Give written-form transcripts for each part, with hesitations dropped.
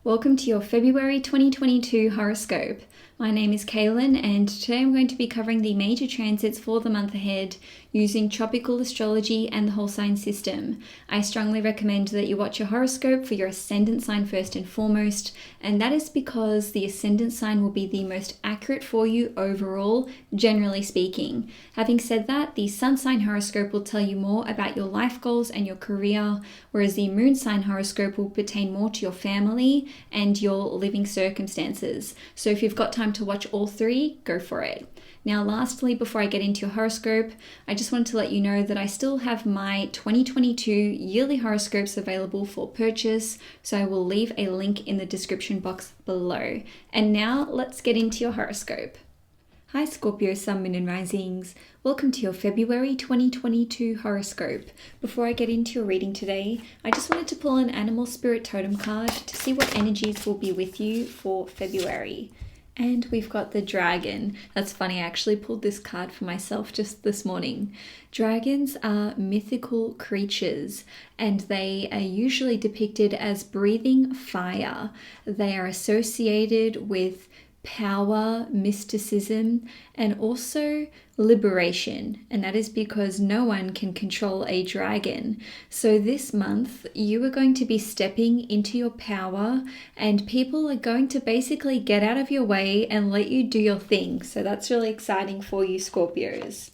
Welcome to your February 2022 horoscope. My name is Cailin, and today I'm going to be covering the major transits for the month ahead using tropical astrology and the whole sign system. I strongly recommend that you watch your horoscope for your ascendant sign first and foremost, and that is because the ascendant sign will be the most accurate for you overall, generally speaking. Having said that, the sun sign horoscope will tell you more about your life goals and your career, whereas the moon sign horoscope will pertain more to your family and your living circumstances. So if you've got time to watch all three, go for it. Now, lastly, before I get into your horoscope, I just wanted to let you know that I still have my 2022 yearly horoscopes available for purchase, so I will leave a link in the description box below. And now let's get into your horoscope. Hi Scorpio, Sun, Moon and Risings. Welcome to your February 2022 horoscope. Before I get into your reading today, I just wanted to pull an animal spirit totem card to see what energies will be with you for February. And we've got the dragon. That's funny, I actually pulled this card for myself just this morning. Dragons are mythical creatures, and they are usually depicted as breathing fire. They are associated with power, mysticism, and also liberation, and that is because no one can control a dragon. So this month you are going to be stepping into your power, and people are going to basically get out of your way and let you do your thing. So that's really exciting for you Scorpios.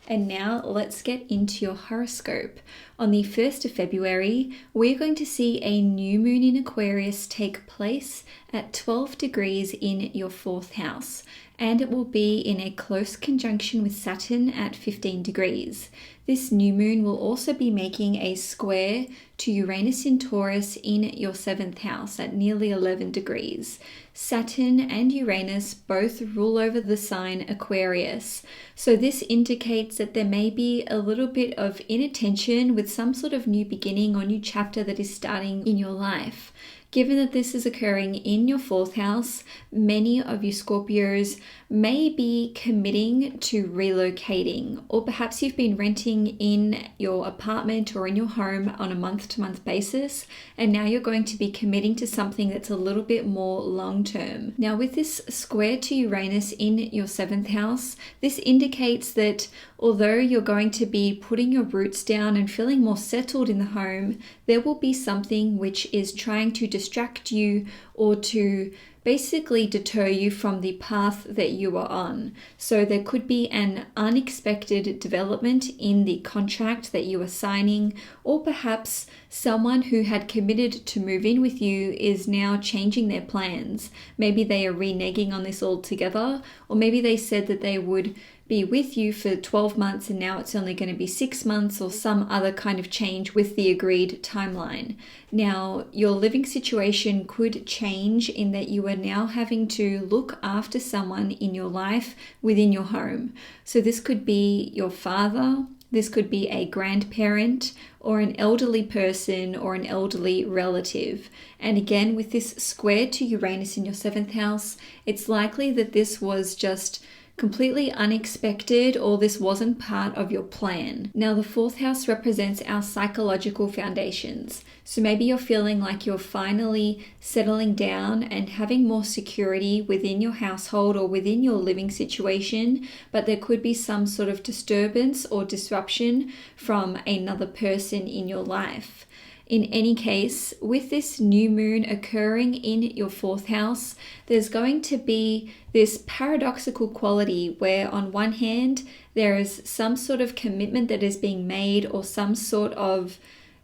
And now let's get into your horoscope. On the 1st of February, we're going to see a new moon in Aquarius take place at 12 degrees in your 4th house, and it will be in a close conjunction with Saturn at 15 degrees. This new moon will also be making a square to Uranus in Taurus in your 7th house at nearly 11 degrees. Saturn and Uranus both rule over the sign Aquarius. So this indicates that there may be a little bit of inattention with some sort of new beginning or new chapter that is starting in your life. Given that this is occurring in your 4th house, many of you Scorpios may be committing to relocating, or perhaps you've been renting in your apartment or in your home on a month-to-month basis, and now you're going to be committing to something that's a little bit more long-term. Now, with this square to Uranus in your 7th house, this indicates that although you're going to be putting your roots down and feeling more settled in the home, there will be something which is trying to distract you or to basically deter you from the path that you are on. So there could be an unexpected development in the contract that you are signing, or perhaps someone who had committed to move in with you is now changing their plans. Maybe they are reneging on this altogether, or maybe they said that they would be with you for 12 months and now it's only going to be 6 months, or some other kind of change with the agreed timeline. Now, your living situation could change in that you are now having to look after someone in your life within your home. So this could be your father, this could be a grandparent, or an elderly person, or an elderly relative. And again, with this square to Uranus in your 7th house, it's likely that this was just completely unexpected, or this wasn't part of your plan. Now, the 4th house represents our psychological foundations. So maybe you're feeling like you're finally settling down and having more security within your household or within your living situation, but there could be some sort of disturbance or disruption from another person in your life. In any case, with this new moon occurring in your 4th house, there's going to be this paradoxical quality where on one hand, there is some sort of commitment that is being made or some sort of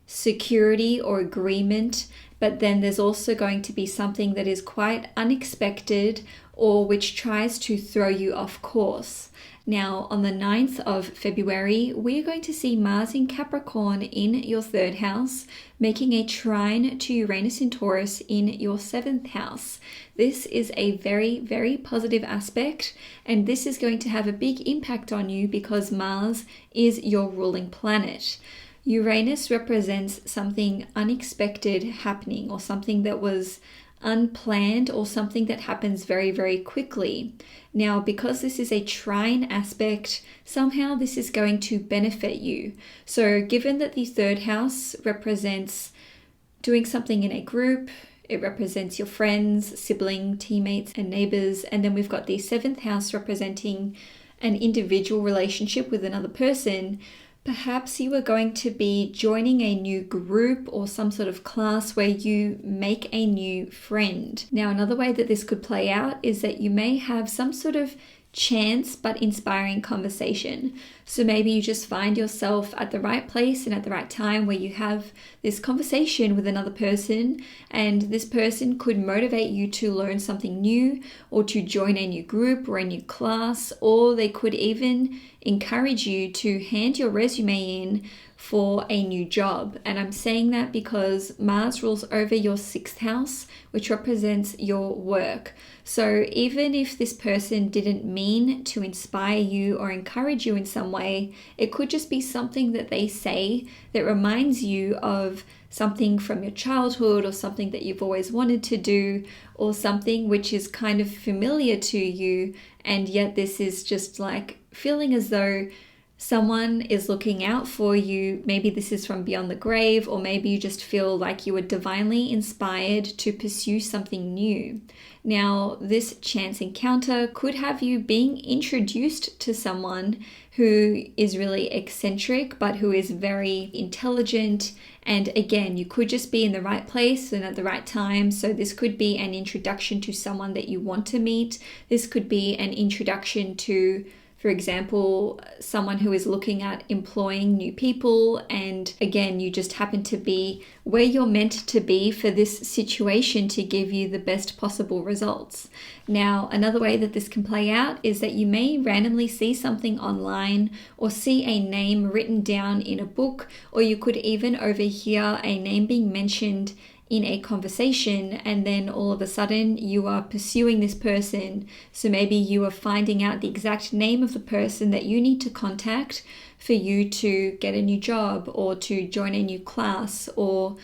security or agreement, but then there's also going to be something that is quite unexpected or which tries to throw you off course. Now, on the 9th of February, we're going to see Mars in Capricorn in your 3rd house, making a trine to Uranus in Taurus in your 7th house. This is a very, very positive aspect, and this is going to have a big impact on you because Mars is your ruling planet. Uranus represents something unexpected happening, or something that was unplanned, or something that happens very, very quickly. Now, because this is a trine aspect, somehow this is going to benefit you. So given that the 3rd house represents doing something in a group, It represents your friends, sibling, teammates, and neighbors. And then we've got the 7th house representing an individual relationship with another person. Perhaps you are going to be joining a new group or some sort of class where you make a new friend. Now, another way that this could play out is that you may have some sort of chance but inspiring conversation. So maybe you just find yourself at the right place and at the right time where you have this conversation with another person, and this person could motivate you to learn something new or to join a new group or a new class, or they could even encourage you to hand your resume in for a new job. And I'm saying that because Mars rules over your 6th house, which represents your work. So even if this person didn't mean to inspire you or encourage you in some way, it could just be something that they say that reminds you of something from your childhood or something that you've always wanted to do, or something which is kind of familiar to you, and yet this is just like feeling as though someone is looking out for you. Maybe this is from beyond the grave, or maybe you just feel like you were divinely inspired to pursue something new. Now, this chance encounter could have you being introduced to someone who is really eccentric, but who is very intelligent. And again, you could just be in the right place and at the right time. So this could be an introduction to someone that you want to meet. This could be an introduction to, for example, someone who is looking at employing new people, and again, you just happen to be where you're meant to be for this situation to give you the best possible results. Now, another way that this can play out is that you may randomly see something online or see a name written down in a book, or you could even overhear a name being mentioned in a conversation, and then all of a sudden you are pursuing this person. So maybe you are finding out the exact name of the person that you need to contact for you to get a new job, or to join a new class, or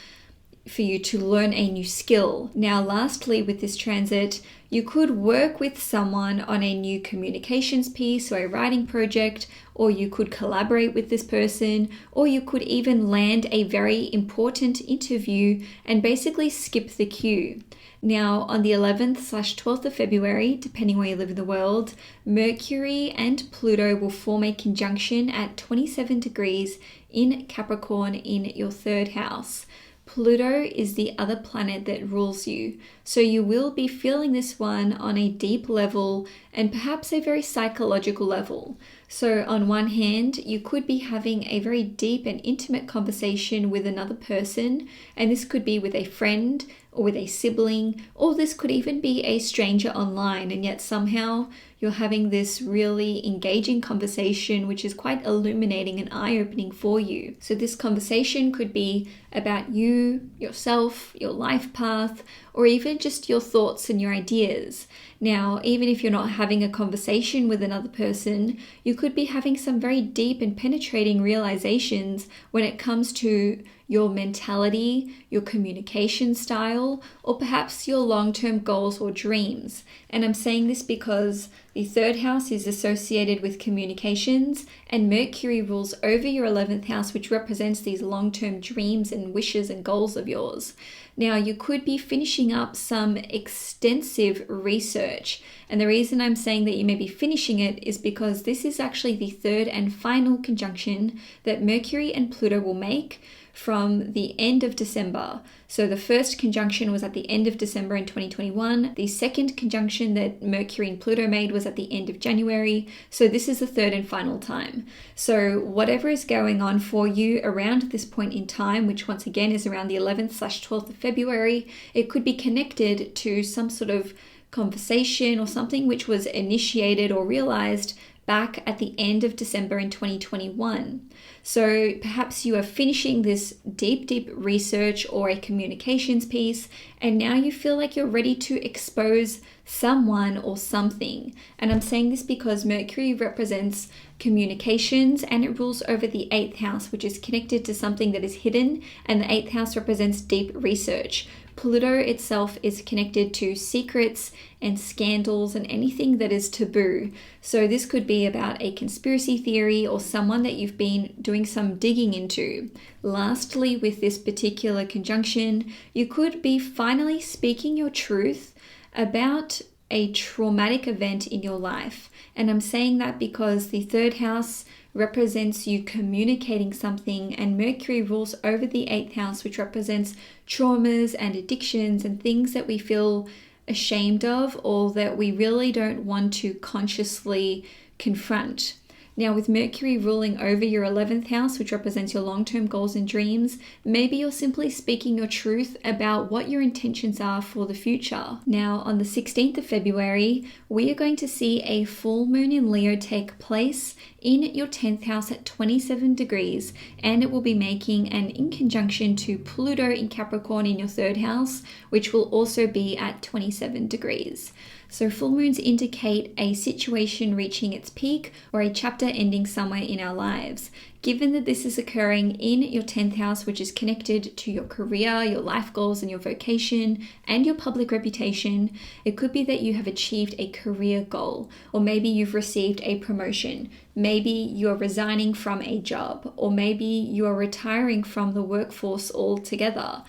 for you to learn a new skill. Now, lastly, with this transit, you could work with someone on a new communications piece or a writing project, or you could collaborate with this person, or you could even land a very important interview and basically skip the queue. Now, on the 11th/12th of February, depending where you live in the world, Mercury and Pluto will form a conjunction at 27 degrees in Capricorn in your 3rd house. Pluto is the other planet that rules you. So you will be feeling this one on a deep level and perhaps a very psychological level. So on one hand, you could be having a very deep and intimate conversation with another person, and this could be with a friend or with a sibling, or this could even be a stranger online, and yet somehow you're having this really engaging conversation which is quite illuminating and eye-opening for you. So this conversation could be about you, yourself, your life path, or even just your thoughts and your ideas. Now, even if you're not having a conversation with another person, you could be having some very deep and penetrating realizations when it comes to your mentality, your communication style, or perhaps your long-term goals or dreams. And I'm saying this because the 3rd house is associated with communications, and Mercury rules over your 11th house, which represents these long-term dreams and wishes and goals of yours. Now, you could be finishing up some extensive research. And the reason I'm saying that you may be finishing it is because this is actually the 3rd and final conjunction that Mercury and Pluto will make from the end of December. So the first conjunction was at the end of December in 2021. The second conjunction that Mercury and Pluto made was at the end of January. So this is the 3rd and final time. So whatever is going on for you around this point in time, which once again is around the 11th/12th of February, it could be connected to some sort of conversation or something which was initiated or realized back at the end of December in 2021. So perhaps you are finishing this deep research or a communications piece, and now you feel like you're ready to expose someone or something. And I'm saying this because Mercury represents communications, and it rules over the 8th house, which is connected to something that is hidden, and the 8th house represents deep research. Pluto itself is connected to secrets and scandals and anything that is taboo. So this could be about a conspiracy theory or someone that you've been doing some digging into. Lastly, with this particular conjunction, you could be finally speaking your truth about a traumatic event in your life. And I'm saying that because the third house represents you communicating something, and Mercury rules over the eighth house, which represents traumas and addictions and things that we feel ashamed of or that we really don't want to consciously confront. Now, with Mercury ruling over your 11th house, which represents your long-term goals and dreams, maybe you're simply speaking your truth about what your intentions are for the future. Now, on the 16th of February, we are going to see a full moon in Leo take place in your 10th house at 27 degrees, and it will be making an in conjunction to Pluto in Capricorn in your 3rd house, which will also be at 27 degrees. So full moons indicate a situation reaching its peak or a chapter ending somewhere in our lives. Given that this is occurring in your 10th house, which is connected to your career, your life goals and your vocation and your public reputation, it could be that you have achieved a career goal, or maybe you've received a promotion. Maybe you're resigning from a job, or maybe you are retiring from the workforce altogether.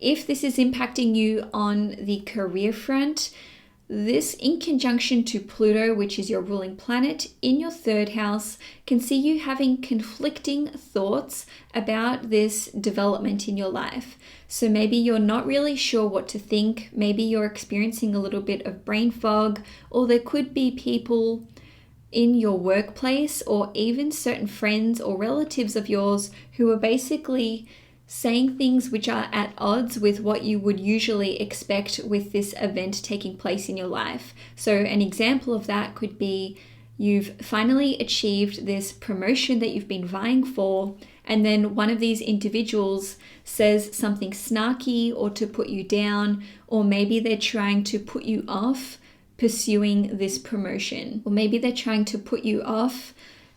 If this is impacting you on the career front, this in conjunction to Pluto, which is your ruling planet in your 3rd house, can see you having conflicting thoughts about this development in your life. So maybe you're not really sure what to think. Maybe you're experiencing a little bit of brain fog, or there could be people in your workplace or even certain friends or relatives of yours who are basically saying things which are at odds with what you would usually expect with this event taking place in your life. So an example of that could be you've finally achieved this promotion that you've been vying for, and then one of these individuals says something snarky or to put you down, or maybe they're trying to put you off pursuing this promotion, or maybe they're trying to put you off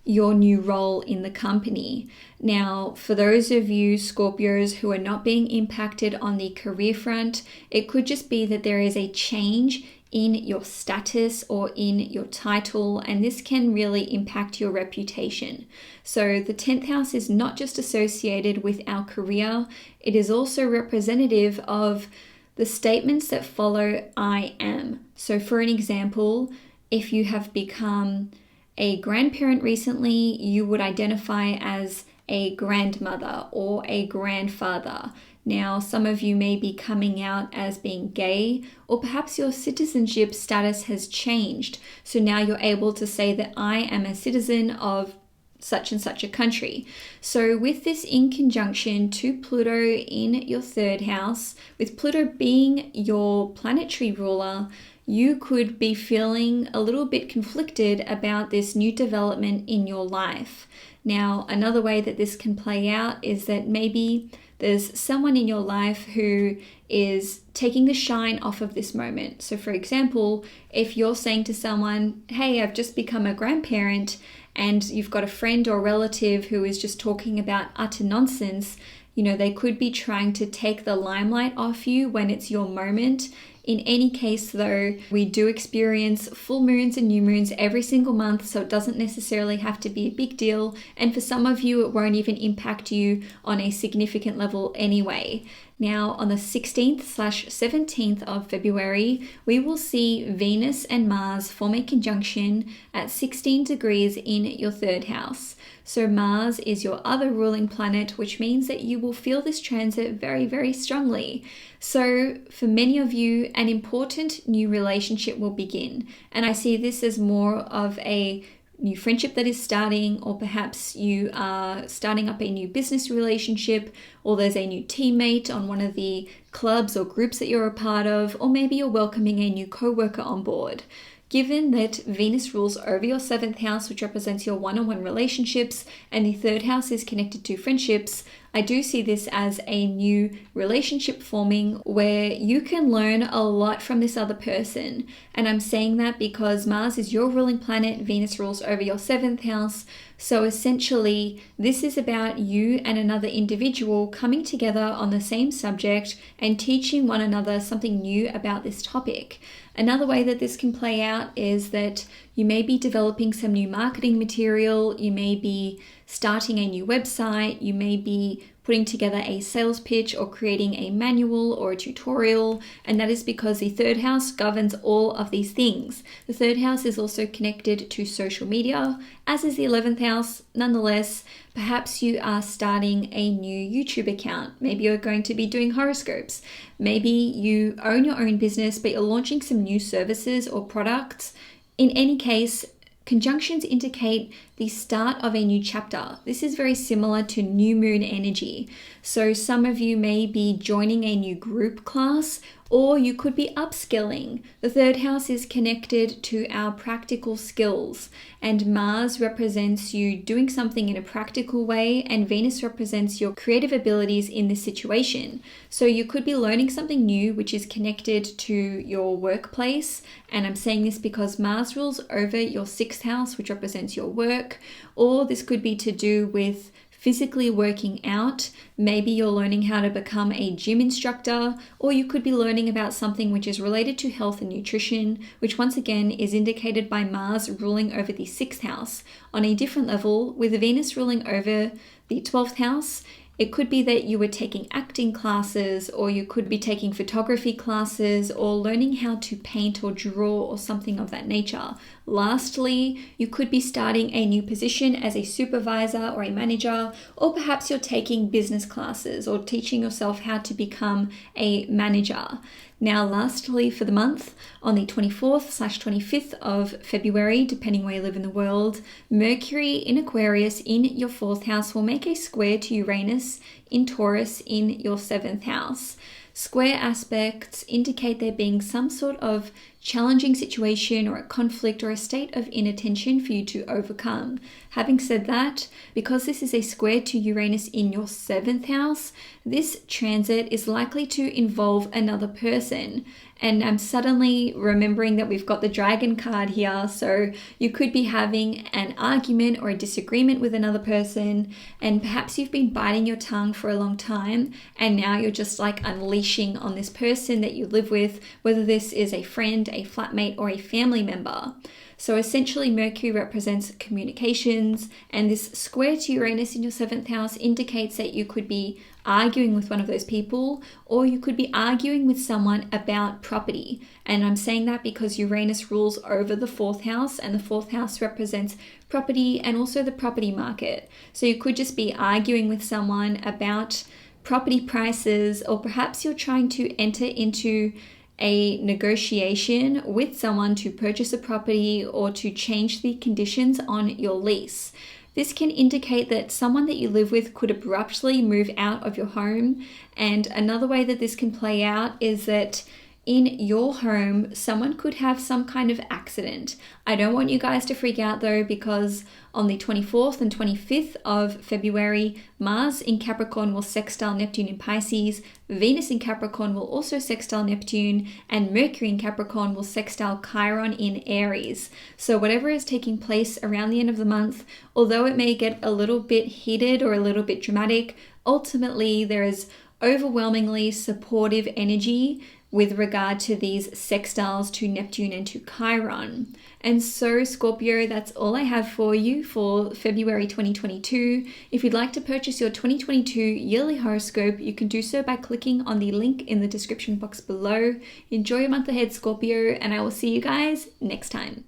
your new role in the company. Now, for those of you Scorpios who are not being impacted on the career front, it could just be that there is a change in your status or in your title, and this can really impact your reputation. So the 10th house is not just associated with our career, it is also representative of the statements that follow I am. So for an example, if you have become a grandparent recently, you would identify as a grandmother or a grandfather. Now, some of you may be coming out as being gay, or perhaps your citizenship status has changed. So now you're able to say that I am a citizen of such and such a country. So with this in conjunction to Pluto in your 3rd house, with Pluto being your planetary ruler, you could be feeling a little bit conflicted about this new development in your life. Now, another way that this can play out is that maybe there's someone in your life who is taking the shine off of this moment. So for example, if you're saying to someone, hey, I've just become a grandparent, and you've got a friend or relative who is just talking about utter nonsense, they could be trying to take the limelight off you when it's your moment. In any case, though, we do experience full moons and new moons every single month, so it doesn't necessarily have to be a big deal. And for some of you, it won't even impact you on a significant level anyway. Now, on the 16th/17th of February, we will see Venus and Mars form a conjunction at 16 degrees in your 3rd house. So Mars is your other ruling planet, which means that you will feel this transit very, very strongly. So for many of you, an important new relationship will begin. And I see this as more of a new friendship that is starting, or perhaps you are starting up a new business relationship, or there's a new teammate on one of the clubs or groups that you're a part of, or maybe you're welcoming a new co-worker on board. Given that Venus rules over your 7th house, which represents your one-on-one relationships, and the 3rd house is connected to friendships, I do see this as a new relationship forming where you can learn a lot from this other person. And I'm saying that because Mars is your ruling planet, Venus rules over your 7th house. So essentially, this is about you and another individual coming together on the same subject and teaching one another something new about this topic. Another way that this can play out is that you may be developing some new marketing material, you may be starting a new website, you may be putting together a sales pitch or creating a manual or a tutorial, and that is because the 3rd house governs all of these things. The 3rd house is also connected to social media, as is the 11th house. Nonetheless, perhaps you are starting a new YouTube account. Maybe you're going to be doing horoscopes. Maybe you own your own business, but you're launching some new services or products. In any case, conjunctions indicate the start of a new chapter. This is very similar to new moon energy. So some of you may be joining a new group class, or you could be upskilling. The 3rd house is connected to our practical skills, and Mars represents you doing something in a practical way, and Venus represents your creative abilities in this situation. So you could be learning something new which is connected to your workplace, and I'm saying this because Mars rules over your 6th house, which represents your work, or this could be to do with physically working out. Maybe you're learning how to become a gym instructor, or you could be learning about something which is related to health and nutrition, which once again is indicated by Mars ruling over the 6th house. On a different level, with Venus ruling over the 12th house, it could be that you were taking acting classes, or you could be taking photography classes, or learning how to paint or draw or something of that nature. Lastly, you could be starting a new position as a supervisor or a manager, or perhaps you're taking business classes or teaching yourself how to become a manager. Now, lastly, for the month, on the 24th/25th of February, depending where you live in the world, Mercury in Aquarius in your 4th house will make a square to Uranus in Taurus in your 7th house. Square aspects indicate there being some sort of challenging situation or a conflict or a state of inattention for you to overcome. Having said that, because this is a square to Uranus in your 7th house, this transit is likely to involve another person. And I'm suddenly remembering that we've got the dragon card here. So you could be having an argument or a disagreement with another person, and perhaps you've been biting your tongue for a long time, and now you're just like unleashing on this person that you live with, whether this is a friend, a flatmate, or a family member. So essentially, Mercury represents communications, and this square to Uranus in your 7th house indicates that you could be arguing with one of those people, or you could be arguing with someone about property. And I'm saying that because Uranus rules over the 4th house, and the 4th house represents property and also the property market. So you could just be arguing with someone about property prices, or perhaps you're trying to enter into a negotiation with someone to purchase a property or to change the conditions on your lease. This can indicate that someone that you live with could abruptly move out of your home. And another way that this can play out is that in your home, someone could have some kind of accident. I don't want you guys to freak out though, because on the 24th and 25th of February, Mars in Capricorn will sextile Neptune in Pisces, Venus in Capricorn will also sextile Neptune, and Mercury in Capricorn will sextile Chiron in Aries. So whatever is taking place around the end of the month, although it may get a little bit heated or a little bit dramatic, ultimately there is overwhelmingly supportive energy with regard to these sextiles to Neptune and to Chiron. And so, Scorpio, that's all I have for you for February 2022. If you'd like to purchase your 2022 yearly horoscope, you can do so by clicking on the link in the description box below. Enjoy your month ahead, Scorpio, and I will see you guys next time.